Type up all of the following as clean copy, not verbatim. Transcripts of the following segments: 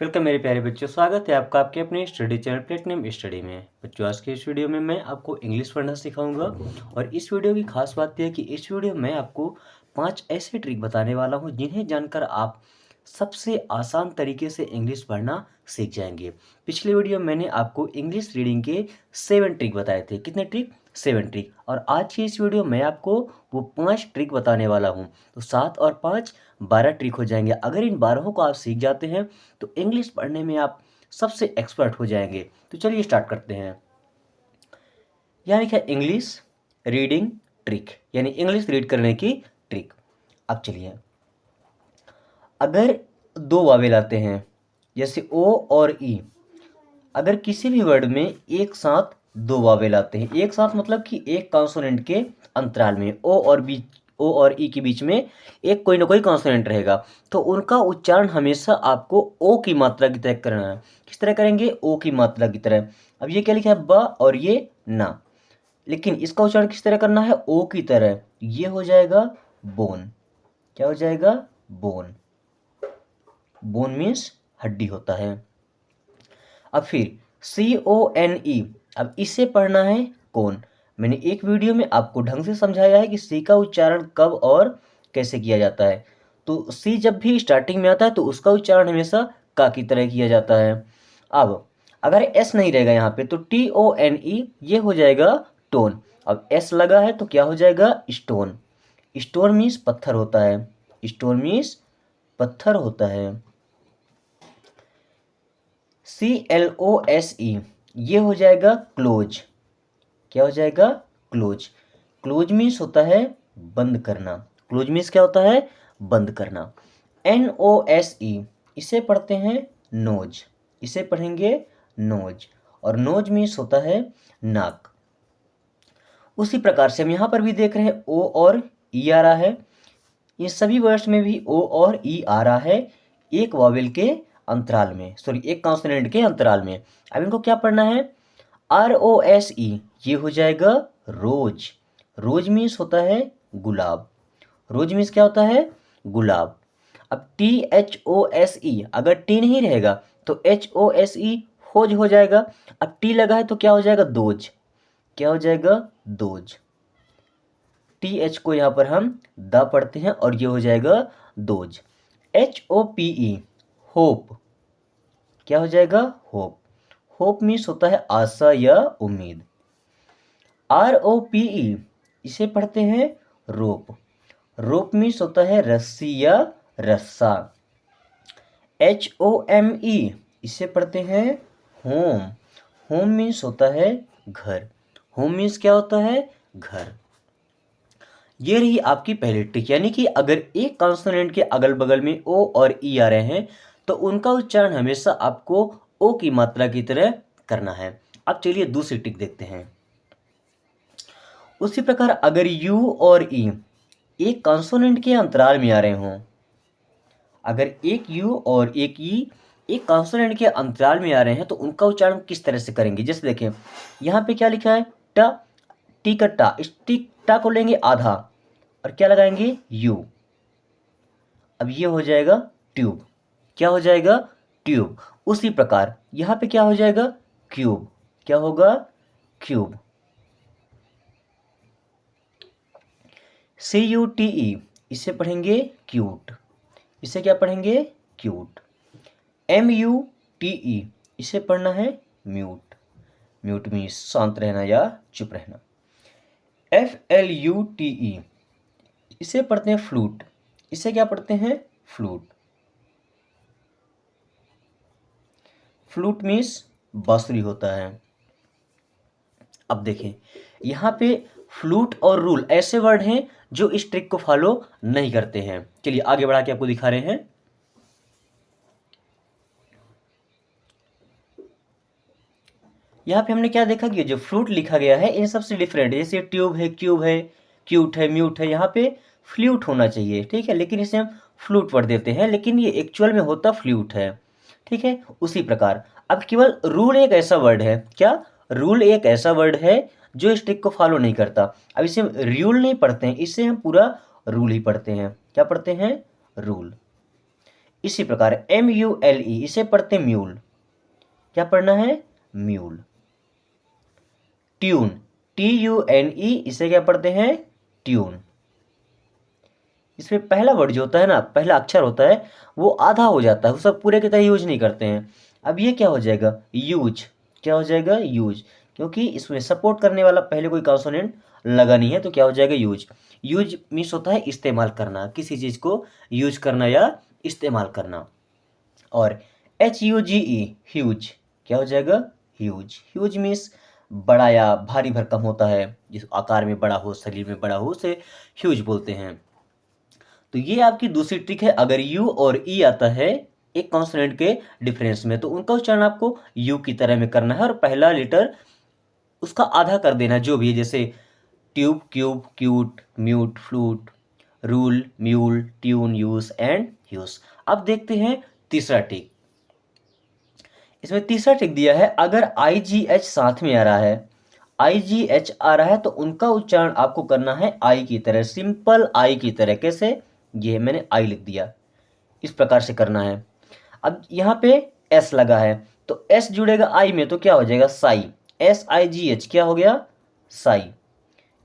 Welcome मेरे प्यारे बच्चों, स्वागत है आपका आपके अपने स्टडी चैनल प्लेटिनम स्टडी में। बच्चों, आज के इस वीडियो में मैं आपको इंग्लिश पढ़ना सिखाऊंगा। और इस वीडियो की खास बात यह है कि इस वीडियो में आपको 5 ऐसे ट्रिक बताने वाला हूं जिन्हें जानकर आप सबसे आसान तरीके से इंग्लिश पढ़ना सीख जाएंगे। पिछले वीडियो में मैंने आपको इंग्लिश रीडिंग के 7 ट्रिक बताए थे। कितने ट्रिक? 7 ट्रिक। और आज की इस वीडियो में आपको वो 5 ट्रिक बताने वाला हूँ। तो 7 और 5 12 ट्रिक हो जाएंगे। अगर इन 12 को आप सीख जाते हैं तो इंग्लिश पढ़ने में आप सबसे एक्सपर्ट हो जाएंगे। तो चलिए स्टार्ट करते हैं। यहाँ लिखा है इंग्लिश रीडिंग ट्रिक, यानी इंग्लिश रीड करने की ट्रिक। अब चलिए, अगर दो वावेल आते हैं जैसे ओ और ई, अगर किसी भी वर्ड में एक साथ दो वावेल आते हैं, एक साथ मतलब कि एक कॉन्सोनेंट के अंतराल में, ओ और ई के बीच में एक कोई ना कोई कॉन्सोनेंट रहेगा, तो उनका उच्चारण हमेशा आपको ओ की मात्रा की तरह करना है। किस तरह करेंगे? ओ की मात्रा की तरह। अब ये क्या लिखा है? ब और ये ना, लेकिन इसका उच्चारण किस तरह करना है? ओ की तरह। ये हो जाएगा बोन। क्या हो जाएगा? बोन। बोन मीन्स हड्डी होता है। अब फिर CONE, अब इसे पढ़ना है कौन। मैंने एक वीडियो में आपको ढंग से समझाया है कि सी का उच्चारण कब और कैसे किया जाता है। तो सी जब भी स्टार्टिंग में आता है तो उसका उच्चारण हमेशा का की तरह किया जाता है। अब अगर एस नहीं रहेगा यहाँ पे तो TONE, ये हो जाएगा टोन। अब एस लगा है तो क्या हो जाएगा? स्टोन। स्टोन मीन्स पत्थर होता है। स्टोन मीन्स पत्थर होता है। CLOSE, ये हो जाएगा क्लोज। क्या हो जाएगा? क्लोज। क्लोज मीन्स होता है बंद करना। क्लोज मीन्स क्या होता है? बंद करना। NOSE, इसे पढ़ते हैं नोज। इसे पढ़ेंगे नोज, और नोज मीन्स होता है नाक। उसी प्रकार से हम यहाँ पर भी देख रहे हैं ओ और ई आ रहा है। ये सभी वर्ड्स में भी ओ और ई आ रहा है, एक वॉवेल के अंतराल में, सॉरी एक कॉन्सोनेंट के अंतराल में। अब इनको क्या पढ़ना है? ROSE, ये हो जाएगा रोज। रोज मीन्स होता है गुलाब। रोज मीन्स क्या होता है? गुलाब। अब THOSE, अगर टी नहीं रहेगा तो HOSE होज हो जाएगा। अब टी लगा है तो क्या हो जाएगा? दोज। क्या हो जाएगा? दोज। TH को यहाँ पर हम द पढ़ते हैं और ये हो जाएगा दोज। HOPE, hope. क्या हो जाएगा? होप। होप मीन्स होता है आशा या उम्मीद। ROPE, इसे पढ़ते हैं रोप। रोप मीन्स होता है रस्सी या रस्सा। HOME, इसे पढ़ते हैं होम। होम मीन्स होता है घर। होम मीन्स क्या होता है? घर। ये रही आपकी पहली ट्रिक, यानी कि अगर एक कॉन्सोनेंट के अगल बगल में ओ और ई आ रहे हैं तो उनका उच्चारण हमेशा आपको ओ की मात्रा की तरह करना है। अब चलिए दूसरी ट्रिक देखते हैं। उसी प्रकार अगर यू और ई एक कॉन्सोनेंट के अंतराल में आ रहे हों, अगर एक यू और एक ई एक कॉन्सोनेंट के अंतराल में आ रहे हैं तो उनका उच्चारण किस तरह से करेंगे? जैसे देखें, यहाँ पे क्या लिखा है? ट। टी का टा, इस टी टा को लेंगे आधा और क्या लगाएंगे? यू। अब ये हो जाएगा ट्यूब। क्या हो जाएगा? ट्यूब। उसी प्रकार यहाँ पे क्या हो जाएगा? क्यूब। क्या होगा? क्यूब। CUTE, इसे पढ़ेंगे क्यूट। इसे क्या पढ़ेंगे? क्यूट। MUTE, इसे पढ़ना है म्यूट। म्यूट मीन्स शांत रहना या चुप रहना। FLUTE, इसे पढ़ते हैं फ्लूट। इसे क्या पढ़ते हैं? फ्लूट। फ्लूट मीन्स बांसुरी होता है। अब देखें, यहाँ पे फ्लूट और रूल ऐसे वर्ड हैं जो इस ट्रिक को फॉलो नहीं करते हैं। चलिए आगे बढ़ा के आपको दिखा रहे हैं। यहाँ पे हमने क्या देखा कि जो फ्लूट लिखा गया है इन सबसे डिफरेंट है। जैसे ट्यूब है, क्यूब है, क्यूट है, म्यूट है, यहाँ पे फ्लूट होना चाहिए, ठीक है, लेकिन इसे हम फ्लूट पढ़ देते हैं, लेकिन ये एक्चुअल में होता फ्लूट है, ठीक है। उसी प्रकार अब केवल रूल एक ऐसा वर्ड है, क्या? रूल एक ऐसा वर्ड है जो इस ट्रिक को फॉलो नहीं करता। अब इसे हम रूल नहीं पढ़ते हैं, इसे हम पूरा रूल ही पढ़ते हैं। क्या पढ़ते हैं? रूल। इसी प्रकार MULE इसे पढ़ते म्यूल, क्या पढ़ना है, म्यूल। ट्यून, TUNE इसे क्या पढ़ते हैं, ट्यून। इसमें पहला वर्ड जो होता है ना, पहला अक्षर होता है वो आधा हो जाता है, वो सब पूरे की तरह यूज नहीं करते हैं। अब ये क्या हो जाएगा, यूज, क्या हो जाएगा, यूज, क्योंकि इसमें सपोर्ट करने वाला पहले कोई कॉन्सोनेंट लगा नहीं है, तो क्या हो जाएगा, यूज। यूज मीन्स होता है इस्तेमाल करना, किसी चीज़ को यूज करना या इस्तेमाल करना। और HUGE ह्यूज, क्या हो जाएगा, ह्यूज। ह्यूज मीन्स बड़ा या भारी भरकम होता है, जिस आकार में बड़ा हो, शरीर में बड़ा हो, उसे ह्यूज बोलते हैं। तो ये आपकी दूसरी ट्रिक है। अगर यू और ई आता है एक कॉन्सोनेंट के डिफरेंस में, तो उनका उच्चारण आपको यू की तरह में करना है और पहला लेटर उसका आधा कर देना, जो भी है, जैसे tube, cube, cute, mute, flute, rule, mule, tune, use and huge. अब देखते हैं तीसरा ट्रिक। इसमें तीसरा ट्रिक दिया है, अगर IGH साथ में आ रहा है, IGH आ रहा है, तो उनका उच्चारण आपको करना है आई की तरह, सिंपल आई की तरह। कैसे, ये मैंने आई लिख दिया, इस प्रकार से करना है। अब यहाँ पे एस लगा है, तो एस जुड़ेगा आई में, तो क्या हो जाएगा, साई, SIGH, क्या हो गया, साई।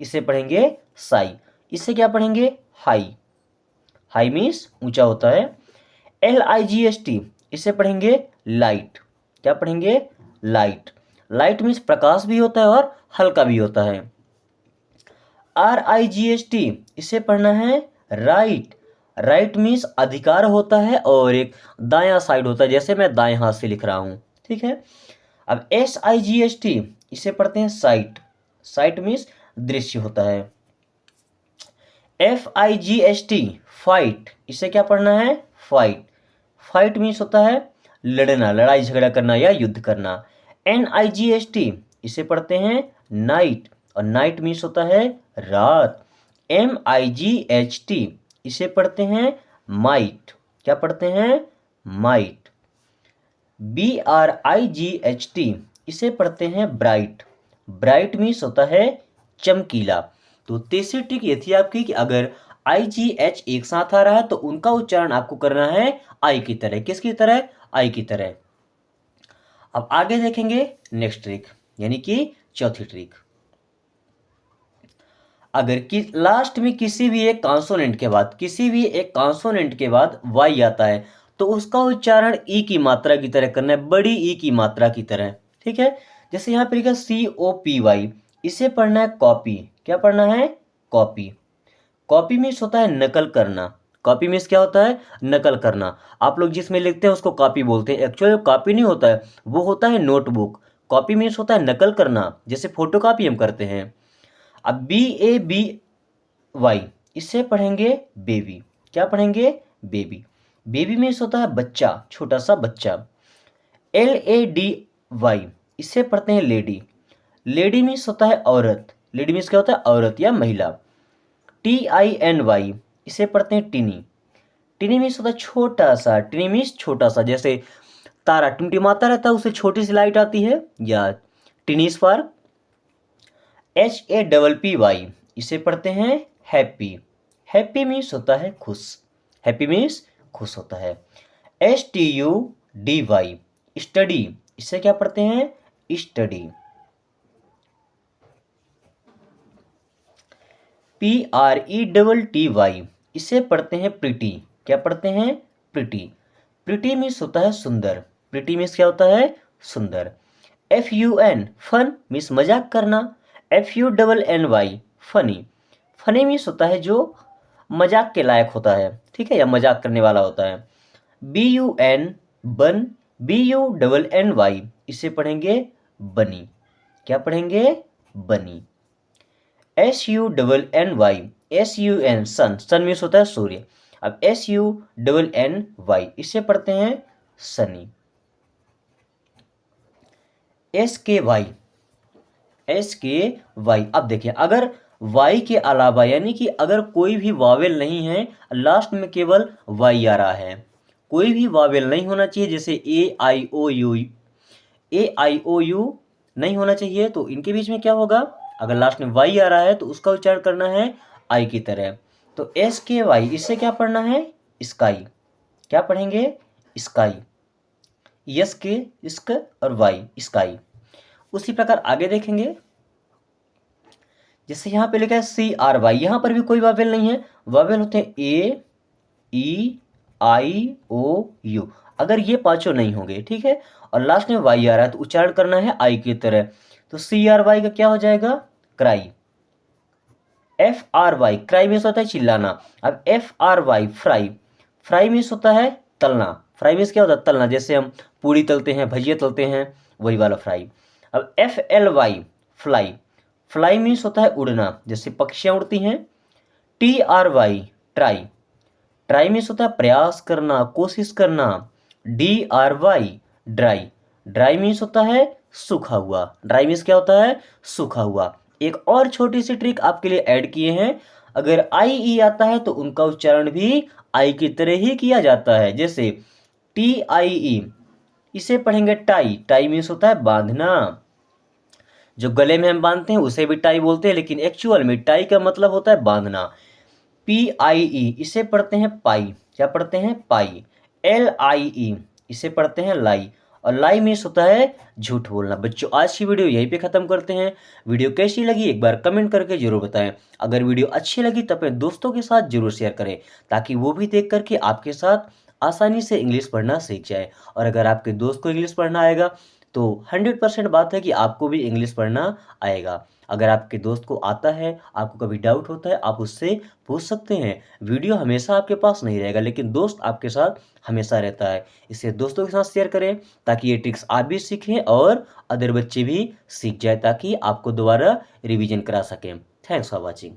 इसे पढ़ेंगे साई। इससे क्या पढ़ेंगे, हाई, हाई मीन्स ऊंचा होता है। LIGHT, इसे पढ़ेंगे लाइट, क्या पढ़ेंगे, लाइट। लाइट मीन्स प्रकाश भी होता है और हल्का भी होता है। RIGHT, इसे पढ़ना है राइट, राइट मीन्स अधिकार होता है और एक दायां साइड होता है, जैसे मैं दाएं हाथ से लिख रहा हूं, ठीक है। अब SIGHT, इसे पढ़ते हैं साइट, साइट मीन्स दृश्य होता है। FIGHT, फाइट, इसे क्या पढ़ना है, फाइट, फाइट मीन्स होता है लड़ना, लड़ाई झगड़ा करना या युद्ध करना। NIGHT, इसे पढ़ते हैं नाइट, और नाइट मीन्स होता है रात। MIGHT, इसे पढ़ते हैं माइट, क्या पढ़ते हैं, माइट। BRIGHT, इसे पढ़ते हैं ब्राइट, ब्राइट मीन्स होता है चमकीला। तो तीसरी ट्रिक ये थी आपकी कि अगर IGH एक साथ आ रहा है, तो उनका उच्चारण आपको करना है आई की तरह। किसकी तरह, आई की तरह। अब आगे देखेंगे नेक्स्ट ट्रिक, यानी कि चौथी ट्रिक। अगर कि लास्ट में किसी भी एक कॉन्सोनेंट के बाद, किसी भी एक कॉन्सोनेंट के बाद वाई आता है, तो उसका उच्चारण ई की मात्रा की तरह करना है, बड़ी ई की मात्रा की तरह, ठीक है। जैसे यहाँ पर लिखा COPY, इसे पढ़ना है कॉपी, क्या पढ़ना है, कॉपी। कॉपी मीन्स होता है नकल करना, कॉपी मीन्स क्या होता है, नकल करना। आप लोग जिसमें लिखते हैं उसको कॉपी बोलते हैं, एक्चुअली कॉपी नहीं होता है, वो होता है नोटबुक। कॉपी मीन्स होता है नकल करना, जैसे फोटो कॉपी हम करते हैं। अब BABY, इससे पढ़ेंगे बेबी, क्या पढ़ेंगे, बेबी। बेबी मीन्स होता है बच्चा, छोटा सा बच्चा। LADY, इससे पढ़ते हैं लेडी, लेडी मीन्स होता है औरत, लेडी मीन्स क्या होता है, औरत या महिला। TINY, इसे पढ़ते हैं टिनी, टिनी मीन्स होता है छोटा सा, टिनी मीन्स छोटा सा, जैसे तारा टिमटिमाता रहता है, उससे छोटी सी लाइट आती है, या टिनी स्पार्क। HAPPY, इसे पढ़ते हैं हैप्पी, हैप्पी मीन्स होता है खुश, हैप्पी मीन्स खुश होता है। STUDY, स्टडी, इसे क्या पढ़ते हैं, स्टडी। PRETTY, इसे पढ़ते हैं प्रिटी, क्या पढ़ते हैं, प्रिटी। प्रिटी मीन्स होता है सुंदर, प्रिटी मीन्स क्या होता है, सुंदर। FUN, फन मीन्स मजाक करना। FUNNY, फनी, फनी मीन्स होता है जो मजाक के लायक होता है, ठीक है, या मजाक करने वाला होता है। BUN, बन, BUNNY, इसे पढ़ेंगे बनी, क्या पढ़ेंगे, बनी। SUNNY, SUN, सन, सन मीन्स होता है सूर्य। अब SUNNY, इसे पढ़ते हैं सनी। SKY, SKY, अब देखिए अगर वाई के अलावा, यानी कि अगर कोई भी वावेल नहीं है, लास्ट में केवल वाई आ रहा है, कोई भी वावेल नहीं होना चाहिए, जैसे AIOU नहीं होना चाहिए, तो इनके बीच में क्या होगा, अगर लास्ट में वाई आ रहा है तो उसका उच्चारण करना है आई की तरह। तो SKY, इससे क्या पढ़ना है, स्काई, क्या पढ़ेंगे? स्काई, यस के इस्क और वाई, स्काई। उसी प्रकार आगे देखेंगे, जैसे यहाँ पे लिखा है CRY, यहाँ पर भी कोई वावेल नहीं है। वावेल होते हैं AEIOU, अगर ये पांचों नहीं होंगे, ठीक है, और लास्ट में वाई आ रहा है तो उच्चारण करना है आई की तरह। तो CRY का क्या हो जाएगा? क्राई। FRY, क्राई मीन्स होता है चिल्लाना। अब FRY, फ्राई, फ्राई मीन्स होता है तलना। फ्राई मीन्स क्या होता है? तलना, जैसे हम पूड़ी तलते हैं, भजिया तलते हैं, वही वाला फ्राई। अब FLY, फ्लाई, फ्लाई मीन्स होता है उड़ना, जैसे पक्षियां उड़ती हैं। TRY, ट्राई, ट्राई मीन्स होता है प्रयास करना, कोशिश करना। DRY, ड्राई, ड्राई मीन्स होता है सूखा हुआ। ड्राई मीन्स क्या होता है? सूखा हुआ। एक और छोटी सी ट्रिक आपके लिए ऐड किए हैं, अगर IE आता है तो उनका उच्चारण भी आई की तरह ही किया जाता है, जैसे TIE, इसे पढ़ेंगे टाई, टाई मीन्स होता है बांधना। जो गले में हम बांधते हैं उसे भी टाई बोलते हैं, लेकिन एक्चुअल में टाई का मतलब होता है बांधना। PIE, इसे पढ़ते हैं पाई, क्या पढ़ते हैं? पाई। LIE, इसे पढ़ते हैं लाई, और लाई मीन्स होता है झूठ बोलना। बच्चों, आज की वीडियो यहीं पे खत्म करते हैं। वीडियो कैसी लगी एक बार कमेंट करके जरूर बताएं। अगर वीडियो अच्छी लगी तो अपने दोस्तों के साथ जरूर शेयर करें, ताकि वो भी देख करके आपके साथ आसानी से इंग्लिश पढ़ना सीख जाए। और अगर आपके दोस्त को इंग्लिश पढ़ना आएगा तो 100% बात है कि आपको भी इंग्लिश पढ़ना आएगा। अगर आपके दोस्त को आता है, आपको कभी डाउट होता है, आप उससे पूछ सकते हैं। वीडियो हमेशा आपके पास नहीं रहेगा, लेकिन दोस्त आपके साथ हमेशा रहता है। इसे दोस्तों के साथ शेयर करें ताकि ये ट्रिक्स आप भी सीखें और अदर बच्चे भी सीख जाए, ताकि आपको दोबारा रिवीजन करा सकें। Thanks for watching.